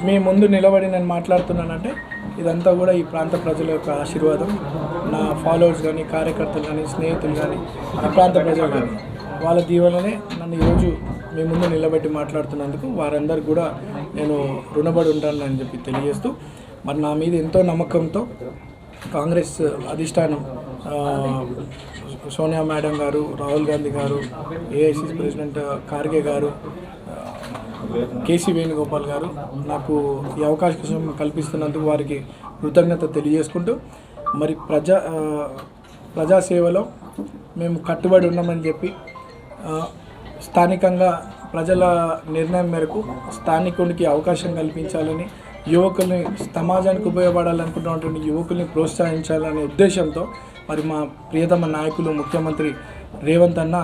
మీ ముందు నిలబడి నేను మాట్లాడుతున్నానంటే ఇదంతా కూడా ఈ ప్రాంత ప్రజల యొక్క ఆశీర్వాదం. నా ఫాలోవర్స్ కానీ, కార్యకర్తలు కానీ, స్నేహితులు కానీ, ఈ ప్రాంత ప్రజలు కానీ వాళ్ళ దీవెననే నన్ను ఈరోజు మీ ముందు నిలబెట్టి మాట్లాడుతున్నందుకు వారందరికీ కూడా నేను రుణపడి ఉంటానని చెప్పి తెలియజేస్తూ, మరి నా మీద ఎంతో నమ్మకంతో కాంగ్రెస్ అధిష్టానం సోనియా మేడం గారు, రాహుల్ గాంధీ గారు, ఏఐసిసి ప్రెసిడెంట్ ఖార్గే గారు, కేసీ వేణుగోపాల్ గారు నాకు ఈ అవకాశం కల్పిస్తున్నందుకు వారికి కృతజ్ఞత తెలియజేసుకుంటూ, మరి ప్రజాసేవలో మేము కట్టుబడి ఉన్నామని చెప్పి స్థానికంగా ప్రజల నిర్ణయం మేరకు స్థానికునికి అవకాశం కల్పించాలని, యువకుల్ని సమాజానికి ఉపయోగపడాలనుకుంటున్నటువంటి యువకుల్ని ప్రోత్సహించాలనే ఉద్దేశంతో మరి మా ప్రియతమ నాయకులు ముఖ్యమంత్రి రేవంత్ అన్న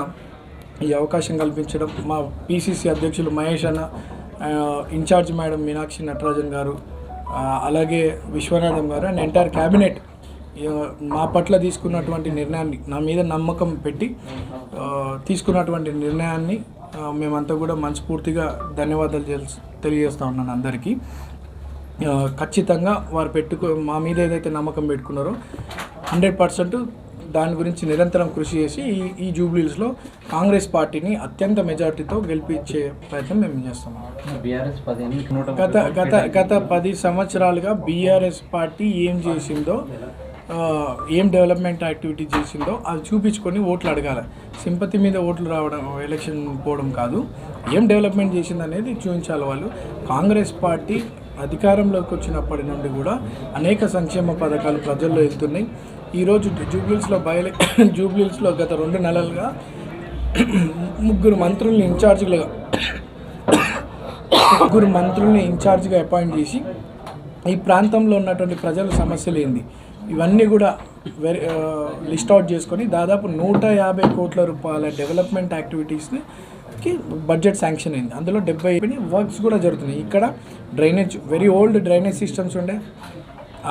ఈ అవకాశం కల్పించడం, మా పిసిసి అధ్యక్షులు మహేష్ అన్న, ఇన్ఛార్జ్ మేడం మీనాక్షి నటరాజన్ గారు, అలాగే విశ్వనాథం గారు అండ్ ఎంటైర్ క్యాబినెట్ మా పట్ల తీసుకున్నటువంటి నిర్ణయాన్ని, నా మీద నమ్మకం పెట్టి తీసుకున్నటువంటి నిర్ణయాన్ని మేమంతా కూడా మనస్ఫూర్తిగా ధన్యవాదాలు తెలియజేస్తూ ఉన్నాను అందరికీ. ఖచ్చితంగా వారు మా మీద ఏదైతే నమ్మకం పెట్టుకున్నారో 100% దాని గురించి నిరంతరం కృషి చేసి ఈ జూబ్లీస్లో కాంగ్రెస్ పార్టీని అత్యంత మెజార్టీతో గెలిపించే ప్రయత్నం మేము చేస్తున్నాం. గత 10 సంవత్సరాలుగా బీఆర్ఎస్ పార్టీ ఏం చేసిందో, ఏం డెవలప్మెంట్ యాక్టివిటీ చేసిందో అది చూపించుకొని ఓట్లు అడగాలి. సింపతి మీద ఓట్లు రావడం, ఎలక్షన్ పోవడం కాదు. ఏం డెవలప్మెంట్ చేసింది అనేది చూపించాలి వాళ్ళు. కాంగ్రెస్ పార్టీ అధికారంలోకి వచ్చినప్పటి నుండి కూడా అనేక సంక్షేమ పథకాలు ప్రజల్లో వెళ్తున్నాయి. ఈరోజు జూబ్లీస్లో గత 2 నెలలుగా 3 మంత్రుల్ని ఇన్ఛార్జ్గా అపాయింట్ చేసి ఈ ప్రాంతంలో ఉన్నటువంటి ప్రజల సమస్యలు ఏంది ఇవన్నీ కూడా లిస్ట్ అవుట్ చేసుకొని దాదాపు 150 కోట్ల రూపాయల డెవలప్మెంట్ యాక్టివిటీస్కి బడ్జెట్ శాంక్షన్ అయింది. అందులో 70 వర్క్స్ కూడా జరుగుతున్నాయి. ఇక్కడ drainage, very old drainage systems ఉండే,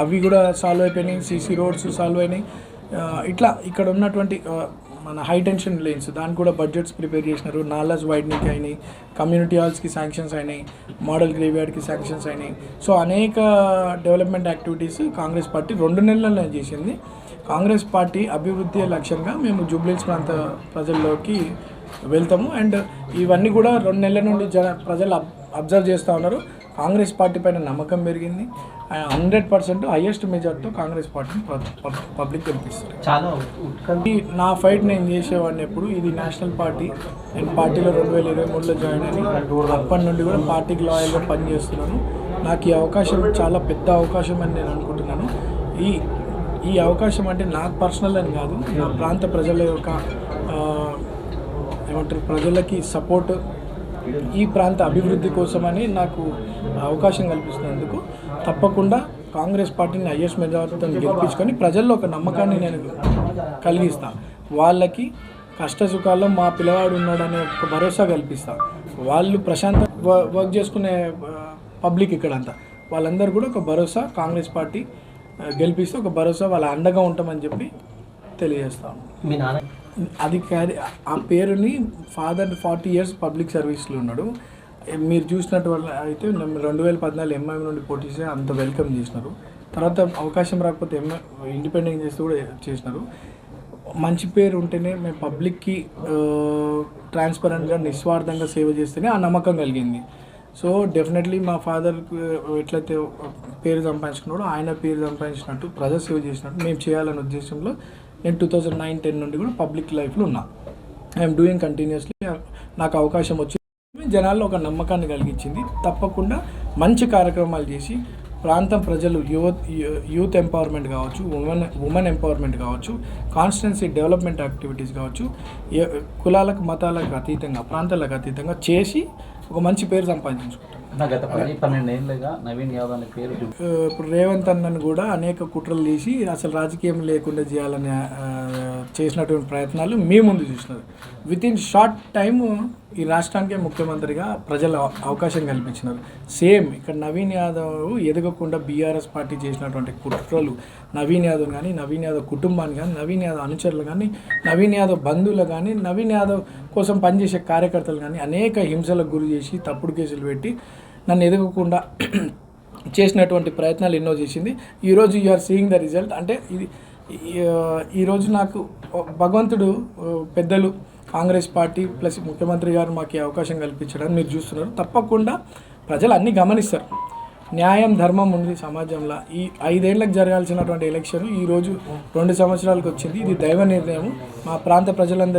అవి కూడా సాల్వ్ అయిపోయినాయి. సీసీ రోడ్స్ సాల్వ్ అయినాయి. ఇట్లా ఇక్కడ ఉన్నటువంటి మన హై టెన్షన్ లైన్స్ దానికి కూడా బడ్జెట్స్ ప్రిపేర్ చేసినారు. నాలాస్ వైడ్నింగ్ అయినాయి, కమ్యూనిటీ హాల్స్కి శాంక్షన్స్ అయినాయి, మోడల్ గ్రేవ్యార్డ్కి శాంక్షన్స్ అయినాయి. సో అనేక డెవలప్మెంట్ యాక్టివిటీస్ కాంగ్రెస్ పార్టీ 2 నెలల్లో చేసింది. కాంగ్రెస్ పార్టీ అభివృద్ధి లక్ష్యంగా మేము జూబ్లీస్ ప్రాంత ప్రజల్లోకి వెళ్తాము. అండ్ ఇవన్నీ కూడా 2 నెలల నుండి ప్రజలు అబ్జర్వ్ చేస్తూ ఉన్నారు. కాంగ్రెస్ పార్టీ పైన నమ్మకం పెరిగింది. 100% హైయెస్ట్ మెజార్టీతో కాంగ్రెస్ పార్టీని పబ్లిక్ గెలిపిస్తారు. నా ఫైట్ నేను చేసేవాడిని ఎప్పుడు. ఇది నేషనల్ పార్టీ. నేను పార్టీలో 2023లో జాయిన్ అని అప్పటి నుండి కూడా పార్టీకి లాయల్గా పనిచేస్తున్నాను. నాకు ఈ అవకాశం చాలా పెద్ద అవకాశం అని నేను అనుకుంటున్నాను. ఈ అవకాశం అంటే నాకు పర్సనల్ అని కాదు, నా ప్రాంత ప్రజల యొక్క ప్రజలకి సపోర్ట్, ఈ ప్రాంత అభివృద్ధి కోసమని నాకు అవకాశం కల్పిస్తున్నందుకు తప్పకుండా కాంగ్రెస్ పార్టీని హైయెస్ట్ మెజారిటీతో గెలిపించుకొని ప్రజల్లో ఒక నమ్మకాన్ని నేను కలిగిస్తాను. వాళ్ళకి కష్ట సుఖాల్లో మా పిల్లవాడు ఉన్నాడనే ఒక భరోసా కల్పిస్తాను. వాళ్ళు ప్రశాంత వర్క్ చేసుకునే పబ్లిక్ ఇక్కడంతా, వాళ్ళందరూ కూడా ఒక భరోసా, కాంగ్రెస్ పార్టీ గెలిపిస్తే ఒక భరోసా, వాళ్ళ అండగా ఉంటామని చెప్పి తెలియజేస్తాను. అది ఆ పేరుని ఫాదర్ 40 years పబ్లిక్ సర్వీస్లో ఉన్నాడు. మీరు చూసినట్టు వల్ల అయితే 2014 ఎంఐఎం నుండి పోటీ చేసి అంత వెల్కమ్ చేసినారు. తర్వాత అవకాశం రాకపోతే ఇండిపెండెంట్ చేస్తూ కూడా చేసినారు. మంచి పేరు ఉంటేనే మేము పబ్లిక్కి ట్రాన్స్పరెంట్గా నిస్వార్థంగా సేవ చేస్తేనే ఆ నమ్మకం కలిగింది. సో డెఫినెట్లీ మా ఫాదర్కి ఎట్లయితే పేరు సంపాదించుకున్నాడో ఆయన పేరు సంపాదించినట్టు, ప్రజాసేవ చేసినట్టు మేము చేయాలనే ఉద్దేశంలో నేను 2009-10 నుండి కూడా పబ్లిక్ లైఫ్లో ఉన్నా. I'm doing continuously. నాకు అవకాశం వచ్చి జనాల్లో ఒక నమ్మకాన్ని కలిగించింది. తప్పకుండా మంచి కార్యక్రమాలు చేసి ప్రాంతం ప్రజలు యూత్ ఎంపవర్మెంట్ కావచ్చు, ఉమెన్ ఎంపవర్మెంట్ కావచ్చు, కాన్స్టిట్యున్సీ డెవలప్మెంట్ యాక్టివిటీస్ కావచ్చు, కులాలకు మతాలకు అతీతంగా, ప్రాంతాలకు అతీతంగా చేసి ఒక మంచి పేరు సంపాదించుకుంటాం. ఇప్పుడు రేవంత్ అన్నను కూడా అనేక కుట్రలు తీసి అసలు రాజకీయం లేకుండా చేయాలని చేసినటువంటి ప్రయత్నాలు మీ ముందు చూసినారు. విత్ ఇన్ షార్ట్ టైం ఈ రాష్ట్రానికే ముఖ్యమంత్రిగా ప్రజలు అవకాశం కల్పించినారు. సేమ్ ఇక్కడ నవీన్ యాదవ్ ఎదగకుండా బీఆర్ఎస్ పార్టీ చేసినటువంటి కుట్రలు నవీన్ యాదవ్ కానీ, నవీన్ యాదవ్ కుటుంబాన్ని కానీ, నవీన్ యాదవ్ అనుచరులు కానీ, నవీన్ యాదవ్ బంధువులు కానీ, నవీన్ యాదవ్ కోసం పనిచేసే కార్యకర్తలు కానీ అనేక హింసలకు గురి చేసి తప్పుడు కేసులు పెట్టి నన్ను ఎదగకుండా చేసినటువంటి ప్రయత్నాలు ఎన్నో చేసింది. ఈరోజు you are seeing the result. అంటే ఇది ఈరోజు నాకు భగవంతుడు పెద్దలు కాంగ్రెస్ పార్టీ ప్లస్ ముఖ్యమంత్రి గారు మాకు ఈ అవకాశం కల్పించడానికి మీరు చూస్తున్నారు. తప్పకుండా ప్రజలు అన్నీ గమనిస్తారు. న్యాయం ధర్మం ఉంది సమాజంలో. ఈ 5 ఏళ్ళకి జరగాల్సినటువంటి ఎలక్షన్ ఈరోజు 2 సంవత్సరాలకు వచ్చింది. ఇది దైవ నిర్ణయం. మా ప్రాంత ప్రజలందరూ